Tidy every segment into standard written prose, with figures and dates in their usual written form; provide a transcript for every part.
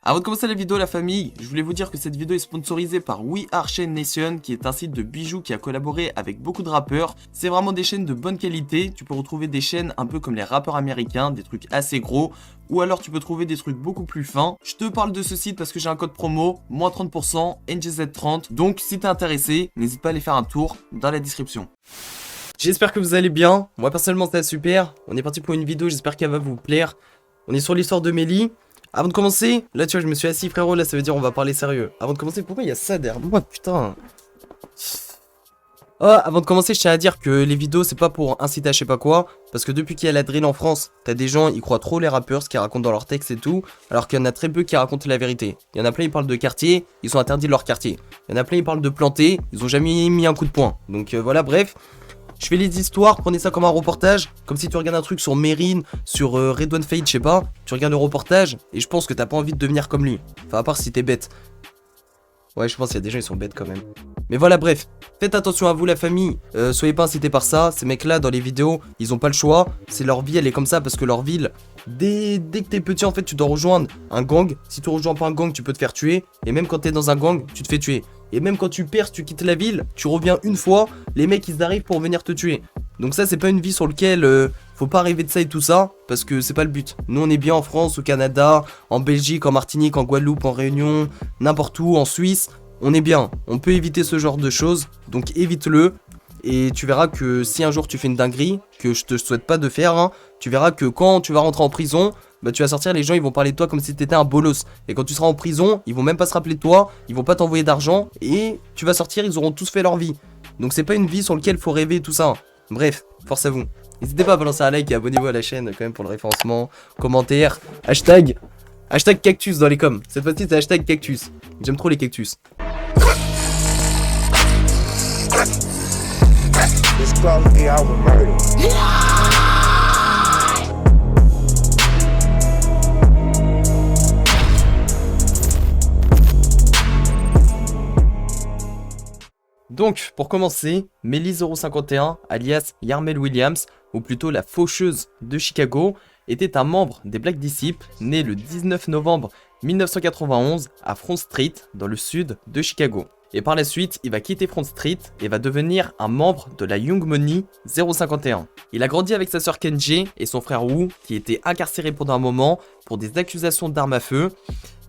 Avant de commencer la vidéo la famille, je voulais vous dire que cette vidéo est sponsorisée par We Are Chain Nation qui est un site de bijoux qui a collaboré avec beaucoup de rappeurs. C'est vraiment des chaînes de bonne qualité, tu peux retrouver des chaînes un peu comme les rappeurs américains, des trucs assez gros, ou alors tu peux trouver des trucs beaucoup plus fins. Je te parle de ce site parce que j'ai un code promo, moins 30%, NGZ30, donc si t'es intéressé, n'hésite pas à aller faire un tour dans la description. J'espère que vous allez bien, moi personnellement ça va super, on est parti pour une vidéo, j'espère qu'elle va vous plaire. On est sur l'histoire de Melly. Avant de commencer, là tu vois je me suis assis frérot, là ça veut dire on va parler sérieux. Avant de commencer, pourquoi il y a ça derrière moi putain? Avant de commencer je tiens à dire que les vidéos c'est pas pour inciter à je sais pas quoi. Parce que depuis qu'il y a la drill en France, t'as des gens ils croient trop les rappeurs, ce qu'ils racontent dans leurs textes et tout. Alors qu'il y en a très peu qui racontent la vérité. Il y en a plein ils parlent de quartier, ils sont interdits de leur quartier. Il y en a plein ils parlent de planter, ils ont jamais mis un coup de poing. Donc voilà bref. Je fais les histoires, prenez ça comme un reportage. Comme si tu regardes un truc sur Mérine, sur Redouane Fade, je sais pas. Tu regardes le reportage et je pense que t'as pas envie de devenir comme lui. Enfin, à part si t'es bête. Ouais, je pense qu'il y a des gens, ils sont bêtes quand même. Mais voilà, bref. Faites attention à vous, la famille. Soyez pas incités par ça. Ces mecs-là, dans les vidéos, ils ont pas le choix. C'est leur vie, elle est comme ça parce que leur ville, dès que t'es petit, en fait, tu dois rejoindre un gang. Si tu rejoins pas un gang, tu peux te faire tuer. Et même quand t'es dans un gang, tu te fais tuer. Et même quand tu perds, tu quittes la ville, tu reviens une fois, les mecs ils arrivent pour venir te tuer. Donc ça c'est pas une vie sur laquelle faut pas rêver de ça et tout ça, parce que c'est pas le but. Nous on est bien en France, au Canada, en Belgique, en Martinique, en Guadeloupe, en Réunion, n'importe où, en Suisse. On est bien, on peut éviter ce genre de choses, donc évite-le. Et tu verras que si un jour tu fais une dinguerie, que je te souhaite pas de faire, hein, tu verras que quand tu vas rentrer en prison, bah tu vas sortir, les gens ils vont parler de toi comme si t'étais un bolos. Et quand tu seras en prison, ils vont même pas se rappeler de toi, ils vont pas t'envoyer d'argent, et tu vas sortir, ils auront tous fait leur vie. Donc c'est pas une vie sur laquelle faut rêver tout ça. Bref, force à vous. N'hésitez pas à balancer un like et abonnez-vous à la chaîne quand même pour le référencement, commentaire, hashtag cactus dans les coms. Cette fois-ci c'est hashtag cactus. J'aime trop les cactus. Donc, pour commencer, Melly 051, alias Yarmel Williams, ou plutôt la faucheuse de Chicago, était un membre des Black Disciples, né le 19 novembre 1991 à Front Street, dans le sud de Chicago. Et par la suite, il va quitter Front Street et va devenir un membre de la Young Money 051. Il a grandi avec sa sœur Kenji et son frère Wu, qui était incarcéré pendant un moment pour des accusations d'armes à feu.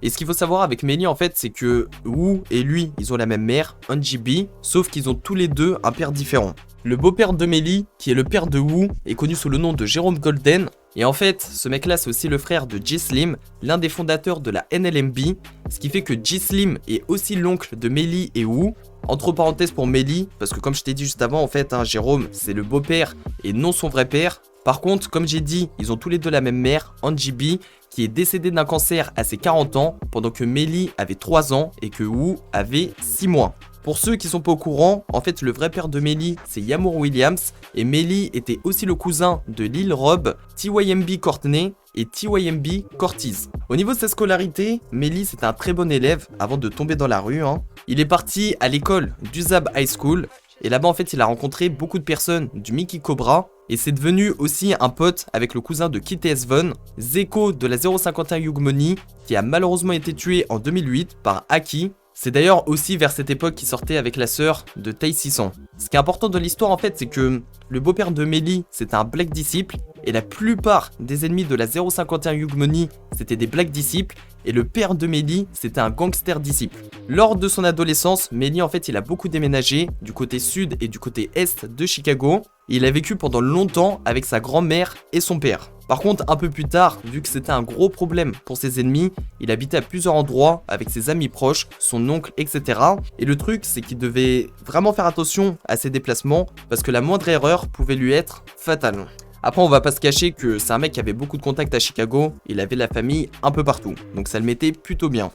Et ce qu'il faut savoir avec Melly en fait, c'est que Wu et lui, ils ont la même mère, NGB, sauf qu'ils ont tous les deux un père différent. Le beau-père de Melly, qui est le père de Wu, est connu sous le nom de Jérôme Golden. Et en fait, ce mec-là, c'est aussi le frère de G-Slim, l'un des fondateurs de la NLMB, ce qui fait que G-Slim est aussi l'oncle de Melly et Wu. Entre parenthèses pour Melly, parce que comme je t'ai dit juste avant, en fait, hein, Jérôme, c'est le beau-père et non son vrai père. Par contre, comme j'ai dit, ils ont tous les deux la même mère, NGB, qui est décédée d'un cancer à ses 40 ans, pendant que Melly avait 3 ans et que Wu avait 6 mois. Pour ceux qui sont pas au courant, en fait le vrai père de Melly c'est Yamour Williams et Melly était aussi le cousin de Lil Rob, TYMB Courtney et TYMB Cortez. Au niveau de sa scolarité, Melly c'était un très bon élève avant de tomber dans la rue. Il est parti à l'école d'Uzab High School et là-bas en fait il a rencontré beaucoup de personnes du Mickey Cobra et c'est devenu aussi un pote avec le cousin de Kit Von, Zeko de la 051 Young Money qui a malheureusement été tué en 2008 par Aki. C'est d'ailleurs aussi vers cette époque qu'il sortait avec la sœur de Tay 600. Ce qui est important dans l'histoire en fait, c'est que le beau-père de Melly, c'était un Black Disciple, et la plupart des ennemis de la 051 Young Money, c'était des Black Disciples, et le père de Melly, c'était un gangster disciple. Lors de son adolescence, Melly en fait, il a beaucoup déménagé du côté sud et du côté est de Chicago. Et il a vécu pendant longtemps avec sa grand-mère et son père. Par contre, un peu plus tard, vu que c'était un gros problème pour ses ennemis, il habitait à plusieurs endroits avec ses amis proches, son oncle, etc. Et le truc, c'est qu'il devait vraiment faire attention à ses déplacements parce que la moindre erreur pouvait lui être fatale. Après, on va pas se cacher que c'est un mec qui avait beaucoup de contacts à Chicago, il avait la famille un peu partout, donc ça le mettait plutôt bien.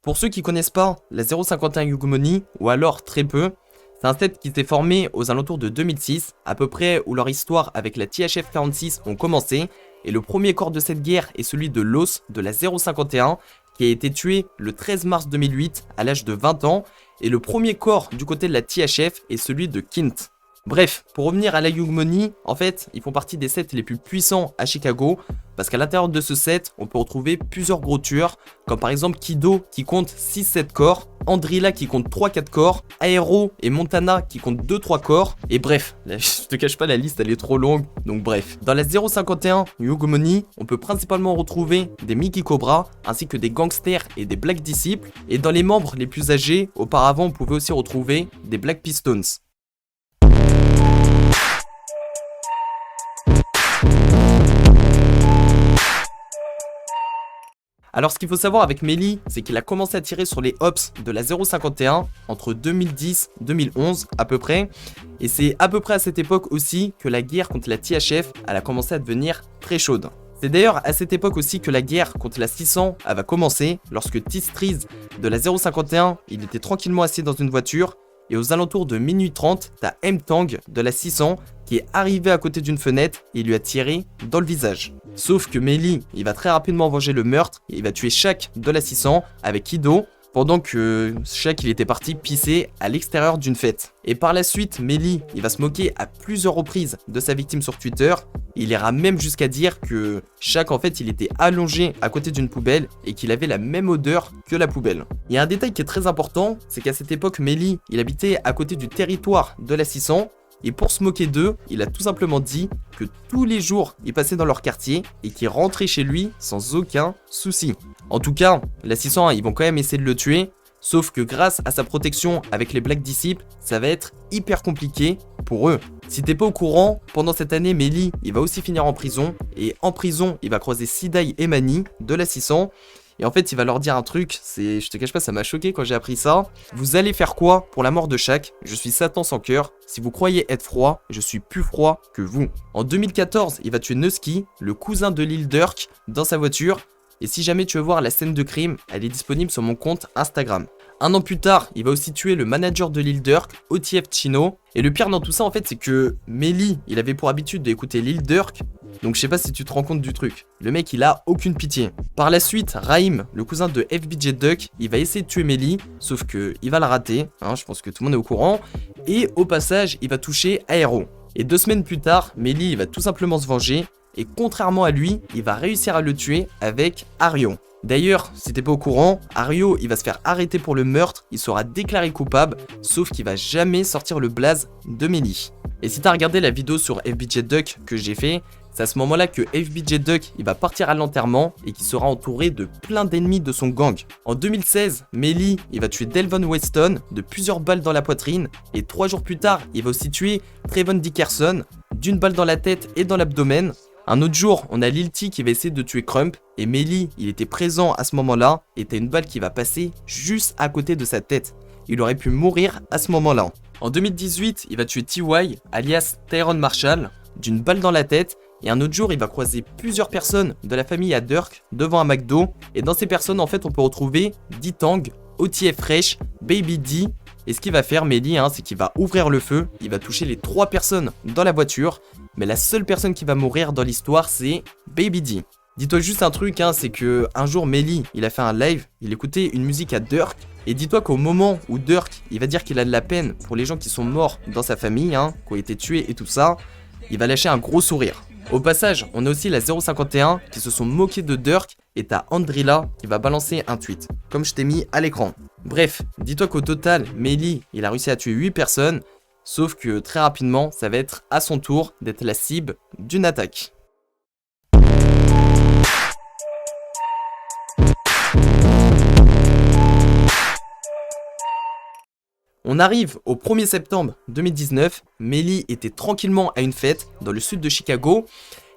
Pour ceux qui connaissent pas la 051 Young Money, ou alors très peu, c'est un set qui s'est formé aux alentours de 2006, à peu près où leur histoire avec la THF 46 ont commencé, et le premier corps de cette guerre est celui de Los de la 051, qui a été tué le 13 mars 2008 à l'âge de 20 ans, et le premier corps du côté de la THF est celui de Kint. Bref, pour revenir à la Young Money, en fait, ils font partie des sets les plus puissants à Chicago, parce qu'à l'intérieur de ce set, on peut retrouver plusieurs gros tueurs, comme par exemple Kido qui compte 6-7 corps, Andrilla qui compte 3-4 corps, Aero et Montana qui comptent 2-3 corps, et bref, je te cache pas, la liste elle est trop longue, donc bref. Dans la 051 Young Money, on peut principalement retrouver des Mickey Cobra, ainsi que des gangsters et des Black Disciples, et dans les membres les plus âgés, auparavant on pouvait aussi retrouver des Black Pistons. Alors ce qu'il faut savoir avec Melly, c'est qu'il a commencé à tirer sur les hops de la 051 entre 2010-2011 à peu près. Et c'est à peu près à cette époque aussi que la guerre contre la THF elle a commencé à devenir très chaude. C'est d'ailleurs à cette époque aussi que la guerre contre la 600 elle va commencer, lorsque T-Streeze de la 051, il était tranquillement assis dans une voiture. Et aux alentours de minuit 30, t'as M-Tang de la 600 qui est arrivé à côté d'une fenêtre et lui a tiré dans le visage. Sauf que Melly, il va très rapidement venger le meurtre et il va tuer Shaq de la 600 avec Kido, pendant que Shaq il était parti pisser à l'extérieur d'une fête. Et par la suite, Melly, il va se moquer à plusieurs reprises de sa victime sur Twitter. Il ira même jusqu'à dire que Shaq en fait il était allongé à côté d'une poubelle et qu'il avait la même odeur que la poubelle. Il y a un détail qui est très important, c'est qu'à cette époque Melly, il habitait à côté du territoire de la 600. Et pour se moquer d'eux, il a tout simplement dit que tous les jours, il passait dans leur quartier et qu'il rentrait chez lui sans aucun souci. En tout cas, la 600, ils vont quand même essayer de le tuer, sauf que grâce à sa protection avec les Black Disciples, ça va être hyper compliqué pour eux. Si t'es pas au courant, pendant cette année, Melly, il va aussi finir en prison, et en prison, il va croiser Sidai et Manny de la 600, et en fait, il va leur dire un truc, je te cache pas, ça m'a choqué quand j'ai appris ça. Vous allez faire quoi pour la mort de Shaq? Je suis Satan sans cœur. Si vous croyez être froid, je suis plus froid que vous. En 2014, il va tuer Nusky, le cousin de Lil Durk, dans sa voiture. Et si jamais tu veux voir la scène de crime, elle est disponible sur mon compte Instagram. Un an plus tard, il va aussi tuer le manager de Lil Durk, OTF Chino. Et le pire dans tout ça, en fait, c'est que Melly, il avait pour habitude d'écouter Lil Durk. Donc je sais pas si tu te rends compte du truc. Le mec, il a aucune pitié. Par la suite, Raïm, le cousin de FBJ Duck, il va essayer de tuer Melly, sauf que il va la rater, hein, je pense que tout le monde est au courant. Et au passage, il va toucher Aero. Et 2 semaines plus tard, Melly, il va tout simplement se venger. Et contrairement à lui, il va réussir à le tuer avec Ario. D'ailleurs, si t'es pas au courant, Ario, il va se faire arrêter pour le meurtre, il sera déclaré coupable, sauf qu'il va jamais sortir le blaze de Melly. Et si t'as regardé la vidéo sur FBJ Duck que j'ai fait, c'est à ce moment-là que FBJ Duck il va partir à l'enterrement et qu'il sera entouré de plein d'ennemis de son gang. En 2016, Melly il va tuer Delvon Weston de plusieurs balles dans la poitrine et 3 jours plus tard, il va aussi tuer Trevon Dickerson d'une balle dans la tête et dans l'abdomen. Un autre jour, on a Lil T qui va essayer de tuer Crump et Melly il était présent à ce moment-là et t'as une balle qui va passer juste à côté de sa tête. Il aurait pu mourir à ce moment-là. En 2018, il va tuer T.Y. alias Tyrone Marshall d'une balle dans la tête. Et un autre jour, il va croiser plusieurs personnes de la famille à Durk devant un McDo. Et dans ces personnes, en fait, on peut retrouver D-Tang, OTF Fresh, Baby D. Et ce qu'il va faire, Melly, c'est qu'il va ouvrir le feu. Il va toucher les 3 personnes dans la voiture. Mais la seule personne qui va mourir dans l'histoire, c'est Baby D. Dis-toi juste un truc, c'est que un jour, Melly, il a fait un live. Il écoutait une musique à Durk. Et dis-toi qu'au moment où Durk, il va dire qu'il a de la peine pour les gens qui sont morts dans sa famille, qui ont été tués et tout ça, il va lâcher un gros sourire. Au passage, on a aussi la 051 qui se sont moqués de Durk et t'as Andrilla qui va balancer un tweet, comme je t'ai mis à l'écran. Bref, dis-toi qu'au total, Melly, il a réussi à tuer 8 personnes, sauf que très rapidement, ça va être à son tour d'être la cible d'une attaque. On arrive au 1er septembre 2019, Melly était tranquillement à une fête dans le sud de Chicago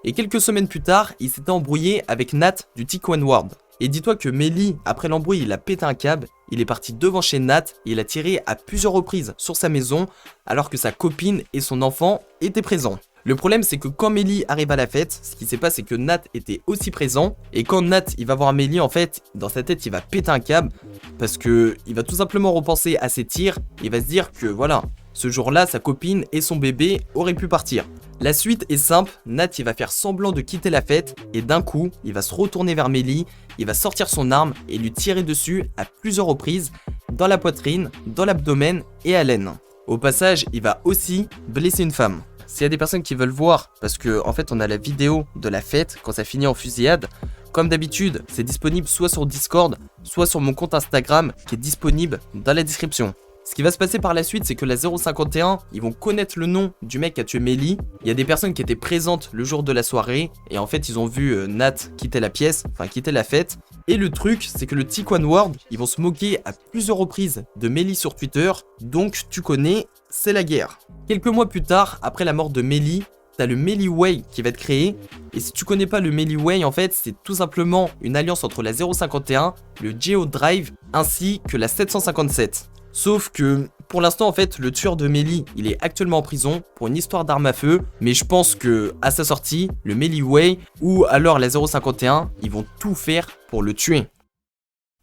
et quelques semaines plus tard, il s'était embrouillé avec Nat du Tijuana Ward. Et dis-toi que Melly, après l'embrouille, il a pété un câble, il est parti devant chez Nat et il a tiré à plusieurs reprises sur sa maison alors que sa copine et son enfant étaient présents. Le problème c'est que quand Melly arrive à la fête, ce qui s'est passé c'est que Nat était aussi présent et quand Nat il va voir Melly en fait, dans sa tête il va péter un câble parce que il va tout simplement repenser à ses tirs, il va se dire que voilà, ce jour-là sa copine et son bébé auraient pu partir. La suite est simple, Nat il va faire semblant de quitter la fête et d'un coup il va se retourner vers Melly, il va sortir son arme et lui tirer dessus à plusieurs reprises dans la poitrine, dans l'abdomen et à l'aine. Au passage, il va aussi blesser une femme. S'il y a des personnes qui veulent voir, parce que en fait on a la vidéo de la fête quand ça finit en fusillade, comme d'habitude, c'est disponible soit sur Discord, soit sur mon compte Instagram qui est disponible dans la description. Ce qui va se passer par la suite, c'est que la 051, ils vont connaître le nom du mec qui a tué Melly. Il y a des personnes qui étaient présentes le jour de la soirée, et en fait, ils ont vu Nat quitter la pièce, enfin quitter la fête. Et le truc, c'est que le Tiquan World, ils vont se moquer à plusieurs reprises de Melly sur Twitter, donc tu connais, c'est la guerre. Quelques mois plus tard, après la mort de Melly, t'as le Melly Way qui va être créé, et si tu connais pas le Melly Way, en fait, c'est tout simplement une alliance entre la 051, le Geo Drive, ainsi que la 757. Sauf que, pour l'instant, en fait, le tueur de Melly, il est actuellement en prison pour une histoire d'arme à feu, mais je pense que à sa sortie, le Melly Way, ou alors la 051, ils vont tout faire pour le tuer.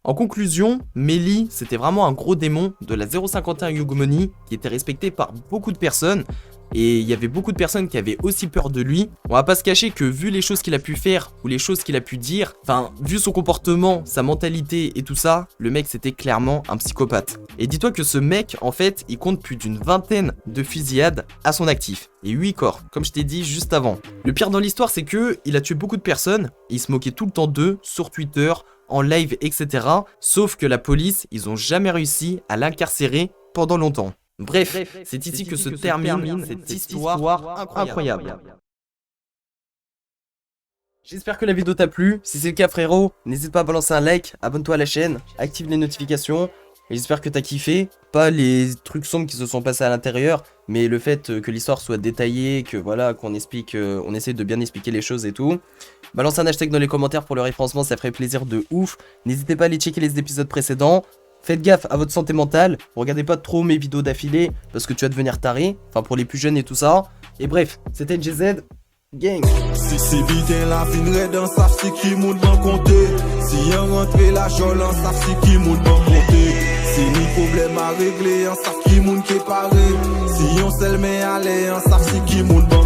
En conclusion, Melly, c'était vraiment un gros démon de la 051 Yugmoni qui était respecté par beaucoup de personnes. Et il y avait beaucoup de personnes qui avaient aussi peur de lui. On va pas se cacher que vu les choses qu'il a pu faire ou les choses qu'il a pu dire, enfin, vu son comportement, sa mentalité et tout ça, le mec c'était clairement un psychopathe. Et dis-toi que ce mec, en fait, il compte plus d'une vingtaine de fusillades à son actif. Et 8 corps, comme je t'ai dit juste avant. Le pire dans l'histoire, c'est que il a tué beaucoup de personnes, et il se moquait tout le temps d'eux, sur Twitter, en live, etc. Sauf que la police, ils ont jamais réussi à l'incarcérer pendant longtemps. Bref, c'est ici que se termine cette histoire incroyable. J'espère que la vidéo t'a plu. Si c'est le cas, frérot, n'hésite pas à balancer un like, abonne-toi à la chaîne, active les notifications. Et j'espère que t'as kiffé. Pas les trucs sombres qui se sont passés à l'intérieur, mais le fait que l'histoire soit détaillée, que voilà, qu'on explique, on essaie de bien expliquer les choses et tout. Balance un hashtag dans les commentaires pour le référencement, ça ferait plaisir de ouf. N'hésitez pas à aller checker les épisodes précédents. Faites gaffe à votre santé mentale, regardez pas trop mes vidéos d'affilée parce que tu vas devenir taré, enfin pour les plus jeunes et tout ça. Et bref, c'était NGZ, gang. Si c'est bien la fin dans ça c'est qui moun ban compter. Si on rentre la jolan ça c'est qui moun ban compter. Si ni problème à régler, on ça qui moun qui paré. Si on seul mais aller, on ça c'est qui moun ban